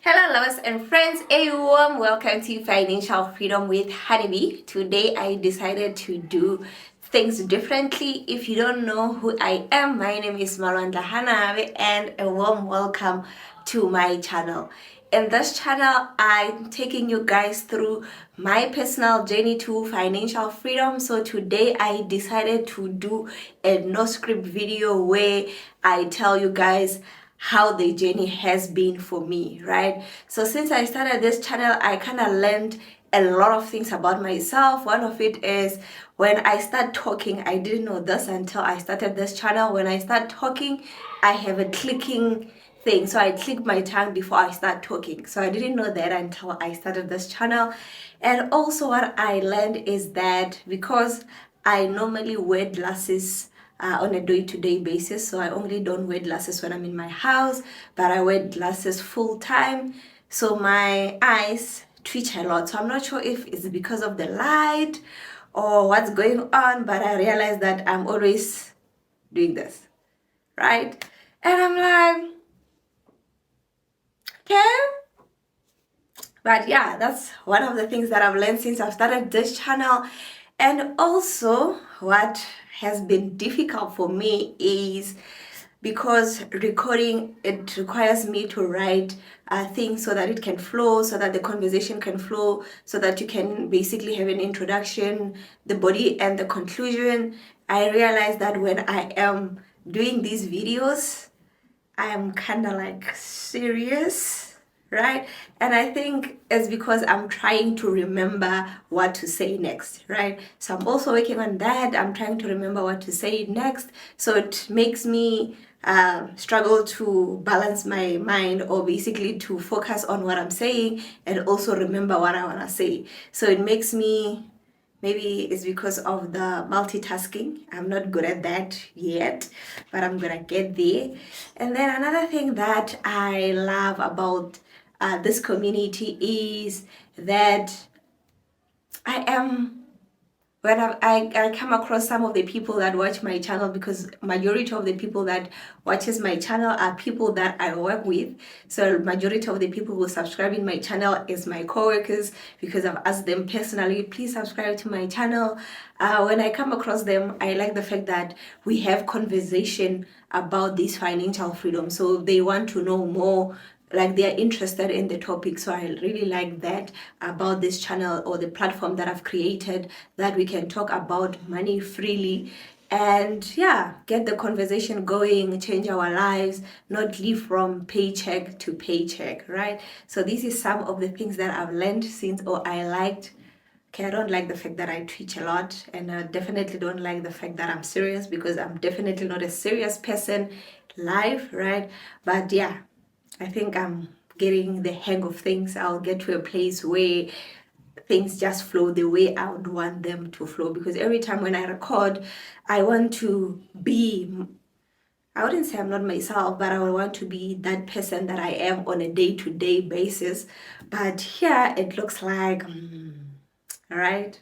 Hello lovers and friends, a warm welcome to Financial Freedom with Honeybee. Today I decided to do things differently. If you don't know who I am, my name is Malwanda Hanabe and a warm welcome to my channel. In this channel, I'm taking you guys through my personal journey to financial freedom. So today I decided to do a no script video where I tell you guys how the journey has been for me, right? So since I started this channel, I kind of learned a lot of things about myself. One of it is when I start talking, I didn't know this until I started this channel. When I start talking, I have a clicking thing. So I click my tongue before I start talking. So I didn't know that until I started this channel. And also what I learned is that because I normally wear glasses on a day-to-day basis, so I only don't wear glasses when I'm in my house, but I wear glasses full time, so my eyes twitch a lot. So I'm not sure if it's because of the light or what's going on, but I realized that I'm always doing this, right? And I'm like, okay. But yeah, that's one of the things that I've learned since I've started this channel. And also what has been difficult for me is because recording, it requires me to write things so that it can flow, so that the conversation can flow, so that you can basically have an introduction, the body, and the conclusion. I realized that when I am doing these videos, I am kind of like serious, right? And I think it's because I'm trying to remember what to say next, right? So I'm also working on that. I'm trying to remember what to say next. So it makes me struggle to balance my mind, or basically to focus on what I'm saying and also remember what I want to say. So it makes me, maybe it's because of the multitasking. I'm not good at that yet, but I'm gonna get there. And then another thing that I love about this community is that I am, when I come across some of the people that watch my channel, because majority of the people that watches my channel are people that I work with. So majority of the people who subscribe in my channel is my coworkers, because I've asked them personally, please subscribe to my channel. When I come across them, I like the fact that we have conversation about this financial freedom. So they want to know more, like they're interested in the topic. So I really like that about this channel, or the platform that I've created, that we can talk about money freely and yeah, get the conversation going, change our lives, not live from paycheck to paycheck, right? So this is some of the things that I've learned since, or I liked. Okay, I don't like the fact that I twitch a lot, and I definitely don't like the fact that I'm serious, because I'm definitely not a serious person live, right? But yeah, I think I'm getting the hang of things. I'll get to a place where things just flow the way I would want them to flow. Because every time when I record, I want to be, I wouldn't say I'm not myself, but I would want to be that person that I am on a day-to-day basis. But here it looks like, all right.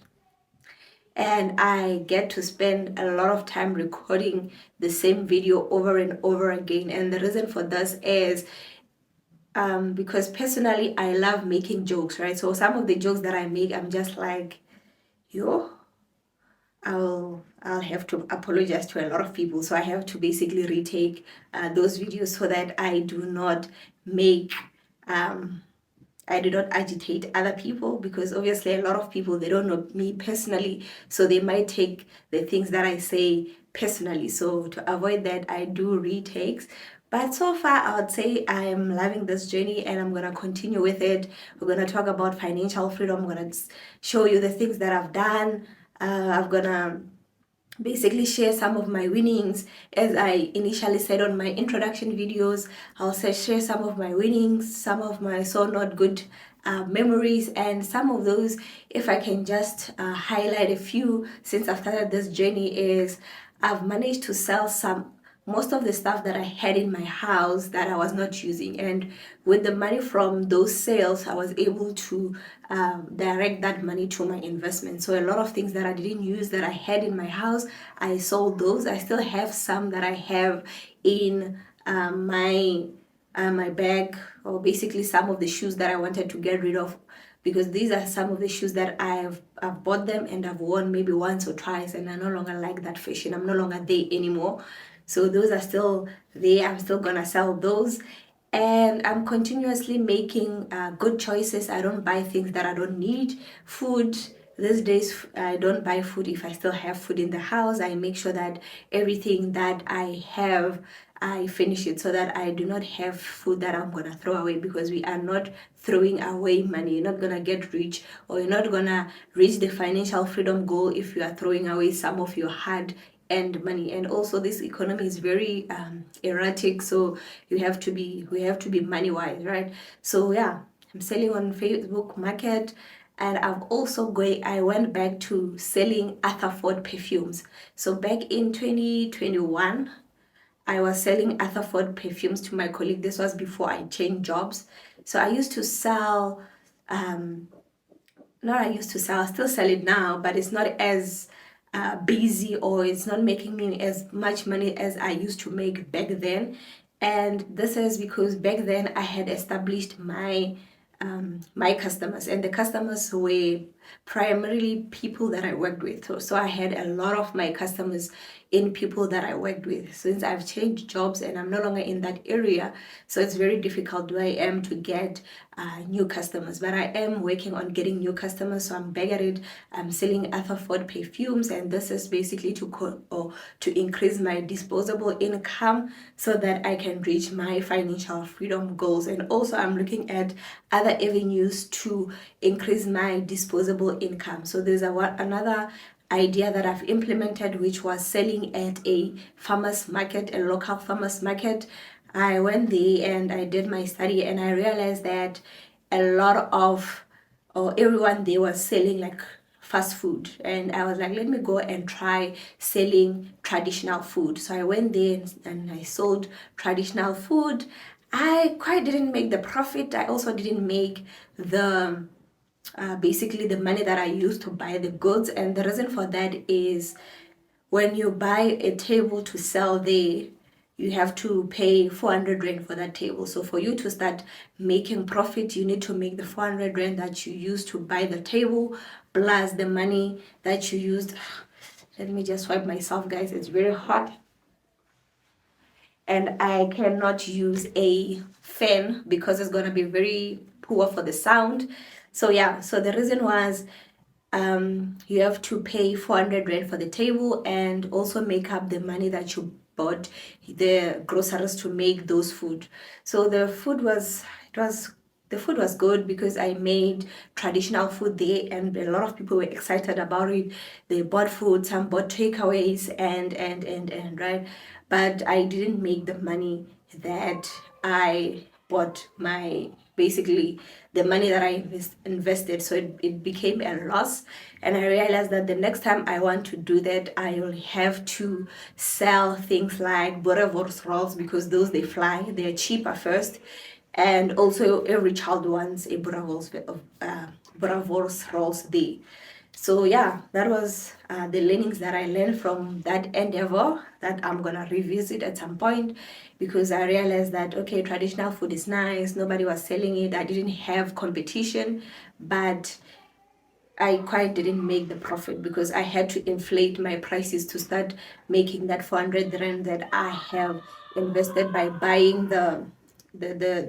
And I get to spend a lot of time recording the same video over and over again. And the reason for this is because personally I love making jokes, right? So some of the jokes that I make, I'm just like, yo, I'll have to apologize to a lot of people. So I have to basically retake those videos so that I do not make I do not agitate other people, because obviously a lot of people, they don't know me personally, so they might take the things that I say personally. So to avoid that, I do retakes. But so far, I would say I'm loving this journey and I'm going to continue with it. We're going to talk about financial freedom. I'm going to show you the things that I've done. I'm going to basically share some of my winnings. As I initially said on my introduction videos, I'll share some of my winnings, some of my so not good memories, and some of those, if I can just highlight a few since I've started this journey, is I've managed to sell most of the stuff that I had in my house that I was not using, and with the money from those sales I was able to direct that money to my investment. So a lot of things that I didn't use that I had in my house, I sold those. I still have some that I have in my my bag, or basically some of the shoes that I wanted to get rid of, because these are some of the shoes that I've bought them and I've worn maybe once or twice, and I no longer like that fashion. I'm no longer there anymore. So those are still there. I'm still gonna sell those. And I'm continuously making good choices. I don't buy things that I don't need. Food, these days I don't buy food if I still have food in the house. I make sure that everything that I have, I finish it, so that I do not have food that I'm gonna throw away, because we are not throwing away money. You're not gonna get rich, or you're not gonna reach the financial freedom goal if you are throwing away some of your hard and money. And also this economy is very erratic, so we have to be money wise, right? So yeah, I'm selling on Facebook Market. And I went back to selling Arthur Ford perfumes. So back in 2021, I was selling Arthur Ford perfumes to my colleague. This was before I changed jobs. So I used to sell, not I used to sell, I still sell it now, but it's not as busy, or it's not making me as much money as I used to make back then. And this is because back then I had established my customers, and the customers were primarily people that I worked with. So I had a lot of my customers in people that I worked with. Since I've changed jobs and I'm no longer in that area, so it's very difficult where I am to get new customers. But I am working on getting new customers, so I'm back at it. I'm selling Arthur Ford perfumes, and this is basically to increase my disposable income so that I can reach my financial freedom goals. And also I'm looking at other avenues to increase my disposable income. So there's another idea that I've implemented, which was selling at a farmers market, a local farmers market. I went there and I did my study, and I realized that a lot of, or everyone there was selling like fast food, and I was like, let me go and try selling traditional food. So I went there and I sold traditional food. I quite didn't make the profit. I also didn't make the basically the money that I used to buy the goods. And the reason for that is, when you buy a table to sell there, you have to pay 400 rand for that table. So for you to start making profit, you need to make the 400 rand that you used to buy the table plus the money that you used. Let me just wipe myself, guys. It's very hot. And I cannot use a fan because it's going to be very poor for the sound. So yeah, so the reason was, you have to pay 400 rand for the table, and also make up the money that you bought the groceries to make those food. So the food was good because I made traditional food there, and a lot of people were excited about it. They bought food, some bought takeaways, and right. But I didn't make the money that I bought my, basically the money that I invested. So it became a loss. And I realized that the next time I want to do that, I will have to sell things like Boerewors rolls, because those, they fly, they're cheaper first. And also every child wants a Boerewors rolls there. So yeah, that was the learnings that I learned from that endeavor that I'm gonna revisit at some point, because I realized that, okay, traditional food is nice, nobody was selling it, I didn't have competition, but I quite didn't make the profit because I had to inflate my prices to start making that 400 rand that I have invested by buying the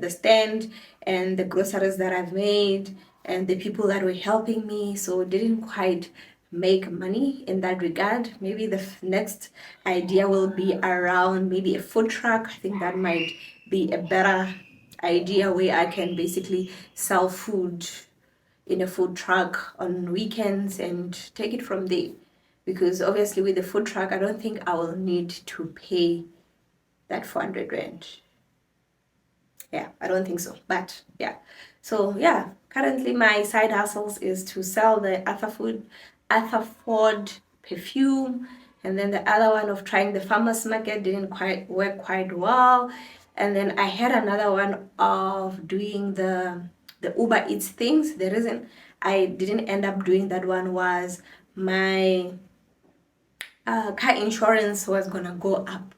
stand and the groceries that I've made and the people that were helping me. So it didn't quite make money in that regard. Maybe the next idea will be around maybe a food truck. I think that might be a better idea, where I can basically sell food in a food truck on weekends and take it from there. Because obviously with the food truck, I don't think I will need to pay that 400 rand. Yeah, I don't think so. But yeah. So yeah, currently my side hustles is to sell the Arthur Ford perfume, and then the other one of trying the farmers market didn't quite work quite well. And then I had another one of doing the Uber Eats things. The reason I didn't end up doing that one was my car insurance was gonna go up.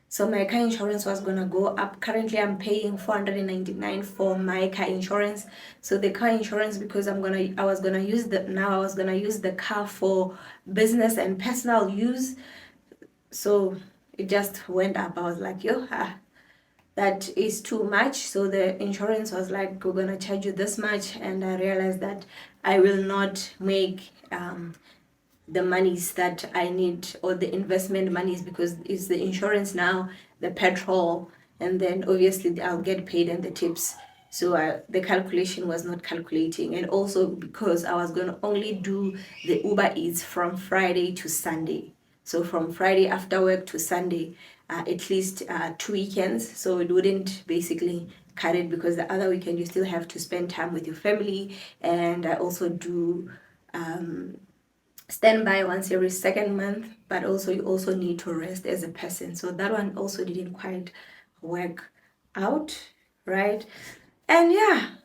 So my car insurance was gonna go up. Currently I'm paying 499 for my car insurance. So the car insurance, because I was gonna use the car for business and personal use. So it just went up. I was like, yo, that is too much. So the insurance was like, we're gonna charge you this much, and I realized that I will not make the monies that I need, or the investment monies, because it's the insurance now, the petrol, and then obviously I'll get paid and the tips. So the calculation was not calculating, and also because I was going to only do the Uber Eats from Friday to Sunday. So from Friday after work to Sunday, at least 2 weekends. So it wouldn't basically cut it, because the other weekend you still have to spend time with your family. And I also do standby once every second month, but also you also need to rest as a person. So that one also didn't quite work out, right? And yeah.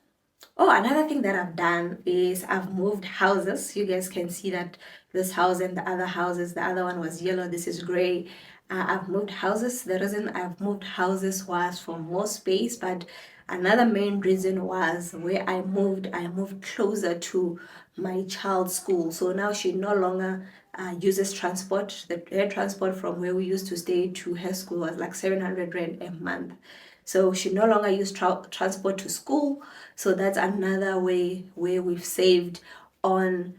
Oh, another thing that I've done is I've moved houses. You guys can see that this house and the other houses, the other one was yellow, this is gray. I've moved houses. The reason I've moved houses was for more space, but another main reason was where I moved closer to my child's school. So now she no longer uses transport. Her transport from where we used to stay to her school was like 700 Rand a month. So she no longer used transport to school. So that's another way where we've saved on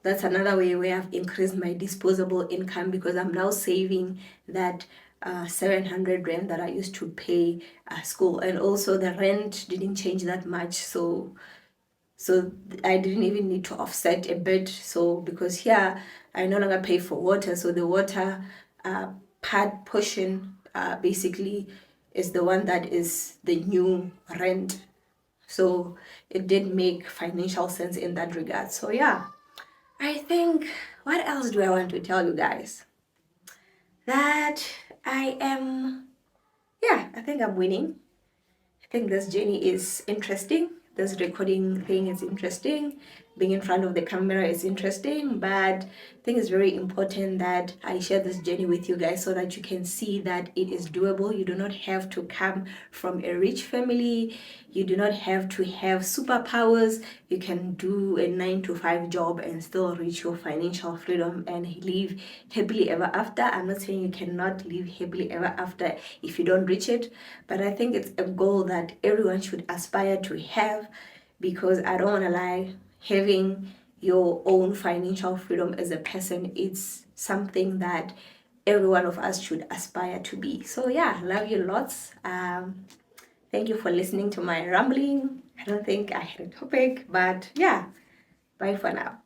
that's another way where I've increased my disposable income, because I'm now saving that 700 Rand that I used to pay school. And also the rent didn't change that much. So I didn't even need to offset a bit. So because here I no longer pay for water, so the water portion basically is the one that is the new rent. So it did make financial sense in that regard. So yeah, I think, what else do I want to tell you guys? That I am, yeah, I think I'm winning. I think this journey is interesting. This recording thing is interesting. Being in front of the camera is interesting, but I think it's very important that I share this journey with you guys, so that you can see that it is doable. You do not have to come from a rich family. You do not have to have superpowers. You can do a 9 to 5 job and still reach your financial freedom and live happily ever after. I'm not saying you cannot live happily ever after if you don't reach it, but I think it's a goal that everyone should aspire to have, because I don't want to lie, having your own financial freedom as a person, it's something that every one of us should aspire to be. So yeah, love you lots. Thank you for listening to my rambling. I don't think I had a topic, but yeah, bye for now.